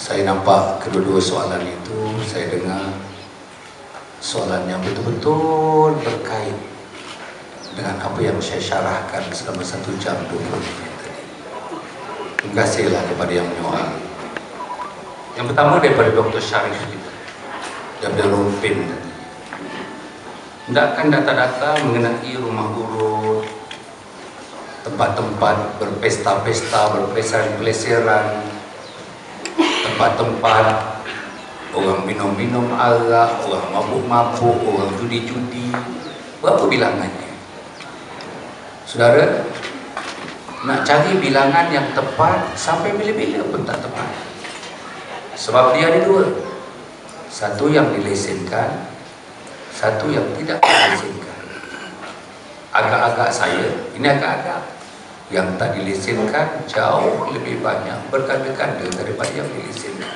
Saya nampak kedua-dua soalan itu, saya dengar soalan yang betul-betul berkait dengan apa yang saya syarahkan selama 1 jam 20 minit tadi. Terima kasihlah kepada yang menyoal. Yang pertama daripada Dr. Syarif kita, daripada Rumpin tadi. Hendakkan data-data mengenai rumah urut, tempat-tempat berpesta-pesta, berpeleseran-peleseran, tempat-tempat orang minum-minum arak, orang mabuk-mabuk, orang judi-judi, berapa bilangannya? Saudara, nak cari bilangan yang tepat sampai bila-bila pun tak tepat. Sebab dia ada dua. Satu yang dilesenkan, satu yang tidak dilesenkan. Agak-agak saya, ini agak-agak, yang tak dilesenkan jauh lebih banyak, berkali-kali daripada yang dilesenkan.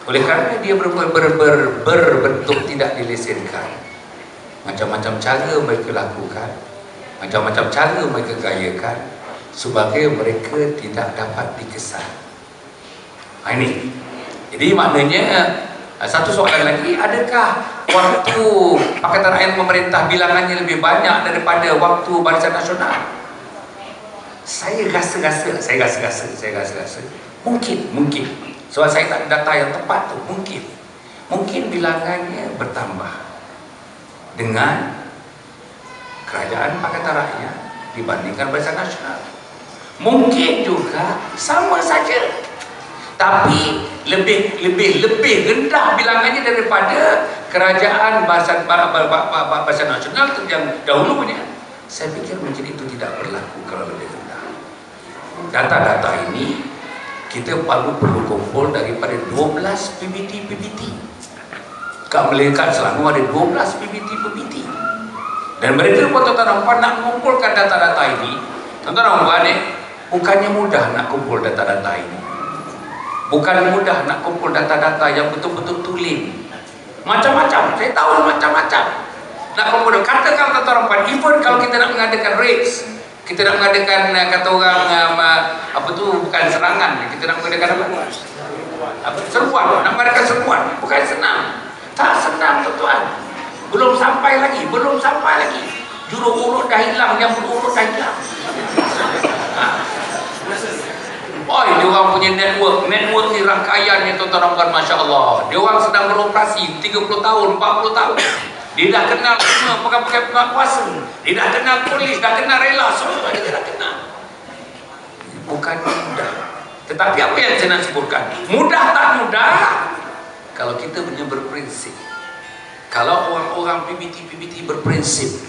Oleh kerana dia berbentuk tidak dilesenkan, macam-macam cara mereka lakukan, macam-macam cara mereka gayakan, sebagai mereka tidak dapat dikesan. Ini. Jadi maknanya, satu soalan lagi, adakah waktu Pakatan Rakyat Pemerintah bilangannya lebih banyak daripada waktu Barisan Nasional? Saya rasa-rasa mungkin sebab saya tak ada data yang tepat tu, mungkin bilangannya bertambah dengan Kerajaan Pakatan Rakyat dibandingkan Barisan Nasional. Mungkin juga sama saja, tapi lebih rendah bilangannya daripada Kerajaan Barisan Nasional yang dahulunya. Saya pikir mungkin itu tidak berlaku kalau lebih rendah. Data-data ini kita perlu kumpul daripada 12 PBT. Kat Melaka Selangor ada 12 PBT. Dan mereka pun tuan-tuan nak mengumpulkan data-data ini. Tuan-tuan bukannya mudah nak kumpul data-data ini. Bukan mudah nak kumpul data-data yang betul-betul tulen. Macam-macam, saya tahu macam-macam. Nak kumpul, katakan tuan-tuan, even kalau kita nak mengadakan race, kita nak mengadakan, kata orang, bukan serangan, kita nak mengadakan apa? Serbuan, nak mengadakan serbuan, bukan senang. Tak senang tuan-tuan. Belum sampai lagi. Juru urut dah hilang, yang berurut dah hilang. Dia orang punya network ni rangkaian ni tuan-tuan, Masya Allah. Dia orang sedang beroperasi 30 tahun, 40 tahun. Dia dah kenal semua pakai penguasa. Dia dah kenal polis, dah kenal rela, semua dia dah kenal. Bukan mudah. Tetapi apa yang saya nak sebutkan, mudah tak mudah kalau kita punya berprinsip. Kalau orang-orang PBT berprinsip,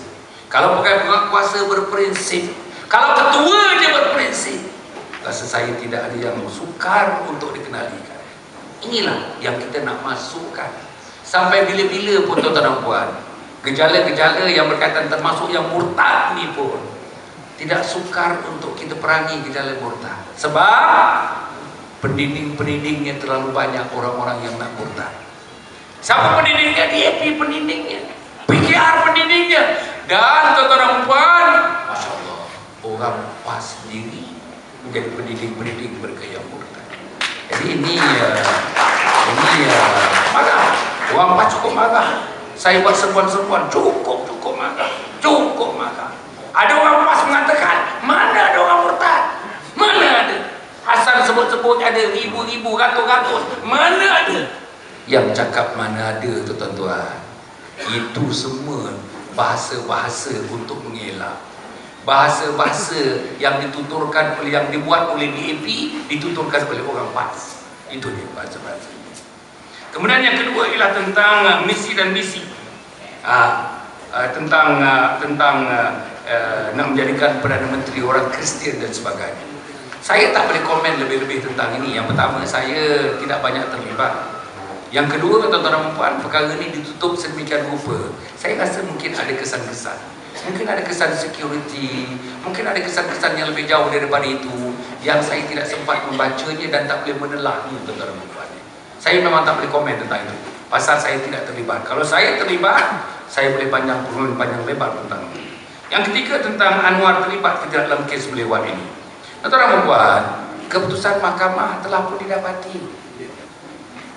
kalau pakai penguasa berprinsip, kalau ketua je berprinsip, rasa saya tidak ada yang sukar untuk dikenalikan. Inilah yang kita nak masukkan. Sampai bila-bila pun tuan-tuan dan puan, gejala-gejala yang berkaitan termasuk yang murtad ni pun tidak sukar untuk kita perangi gejala murtad. Sebab pendinding-pendindingnya terlalu banyak orang-orang yang nak murtad. Siapa pendindingnya? DAP pendindingnya, PKR pendindingnya. Dan tuan-tuan dan puan, Masya Allah, orang PAS sendiri menjadi pendinding-pendinding mereka yang murtad. Jadi ini marah. Orang PAS cukup marah. Saya buat serbuan-serbuan, cukup marah. Ada orang PAS mengatakan, mana ada orang murtad? Mana ada? Hasan sebut-sebut ada ribu-ribu, ratus-ratus. Mana ada? Yang cakap mana ada tu tuan-tuan, itu semua bahasa-bahasa untuk mengelak. Bahasa-bahasa yang dituturkan oleh, yang dibuat oleh DAP, dituturkan oleh orang PAS. Itu dia bahasa-bahasa. Kemudian yang kedua ialah tentang misi dan visi. Tentang nak menjadikan Perdana Menteri orang Kristian dan sebagainya. Saya tak boleh komen lebih-lebih tentang ini. Yang pertama, saya tidak banyak terlibat. Yang kedua, tuan-tuan dan puan, perkara ini ditutup sedemikian rupa. Saya rasa mungkin ada kesan-kesan. Mungkin ada kesan security, mungkin ada kesan-kesan yang lebih jauh daripada itu, yang saya tidak sempat membacanya dan tak boleh menelahnya, tuan-tuan dan puan. Saya memang tak boleh komen tentang itu, pasal saya tidak terlibat. Kalau saya terlibat, saya boleh panjang lebar tentang itu. Yang ketiga, tentang Anwar terlibat ke dalam kes Belewat ini. Tuan-tuan dan puan, keputusan mahkamah telah pun didapati.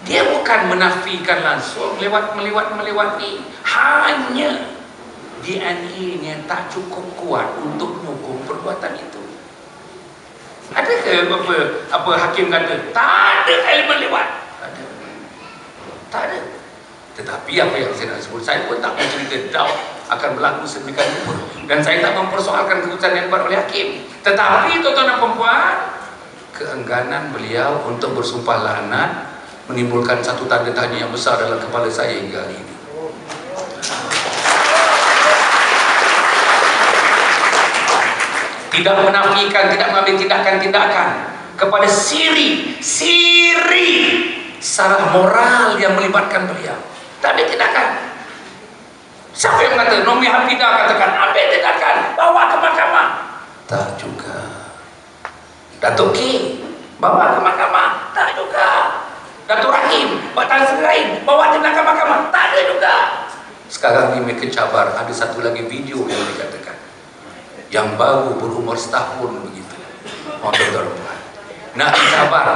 Dia bukan menafikan langsung melewati, hanya DNA-nya tak cukup kuat untuk mendukung perbuatan itu. Ada ke apa hakim kata tak ada elemen lewat? Tak ada. Tetapi apa yang saya nak sebut, saya pun tak mencerita doubt akan berlaku sedemikian rupa, dan saya tak mempersoalkan keputusan yang dibuat oleh hakim. Tetapi tuan-tuan dan puan-puan, keengganan beliau untuk bersumpah laknat menimbulkan satu tanda tanya yang besar dalam kepala saya hingga hari ini. Tidak menafikan, tidak mengambil tindakan-tindakan kepada siri sarah moral yang melibatkan beliau. Tak ambil tindakan. Siapa yang kata? Nomi Hafidah katakan ambil tindakan, bawa ke mahkamah. Tak juga. Datuk K bawa ke mahkamah. Tak juga. Datuk Rahim, Pak Tan Sri Rahim bawa tindakan mahkamah. Tak ada juga. Sekarang ini mereka cabar, ada satu lagi video yang dikatakan, yang baru berumur setahun begitu. Nak dicabar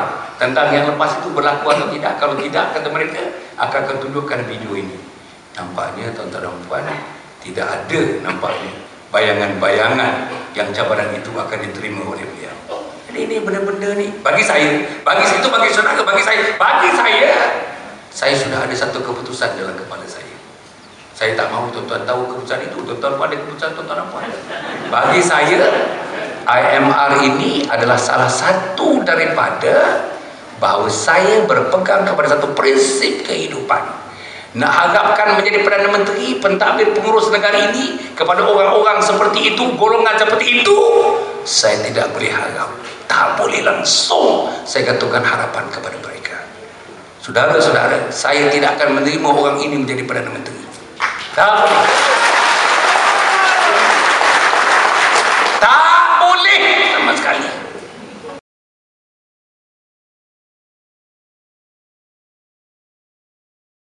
tentang yang lepas itu berlaku atau tidak. Kalau tidak, kata mereka, akan ketunjukkan video ini. Nampaknya tuan-tuan dan puan, tidak ada nampaknya bayangan-bayangan yang cabaran itu akan diterima oleh beliau. Jadi ini benda-benda ni bagi saya, bagi situ, bagi saudara, bagi saya sudah ada satu keputusan dalam kepala saya. Saya tak mahu tuan-tuan tahu keputusan itu. Tuan-tuan pun ada keputusan, tuan-tuan apa? Bagi saya, IMR ini adalah salah satu daripada bahawa saya berpegang kepada satu prinsip kehidupan. Nak harapkan menjadi Perdana Menteri, pentadbir pengurus negara ini kepada orang-orang seperti itu, golongan seperti itu, saya tidak boleh harap. Tak boleh langsung saya gantungkan harapan kepada mereka. Saudara-saudara, saya tidak akan menerima orang ini menjadi Perdana Menteri. Tak boleh.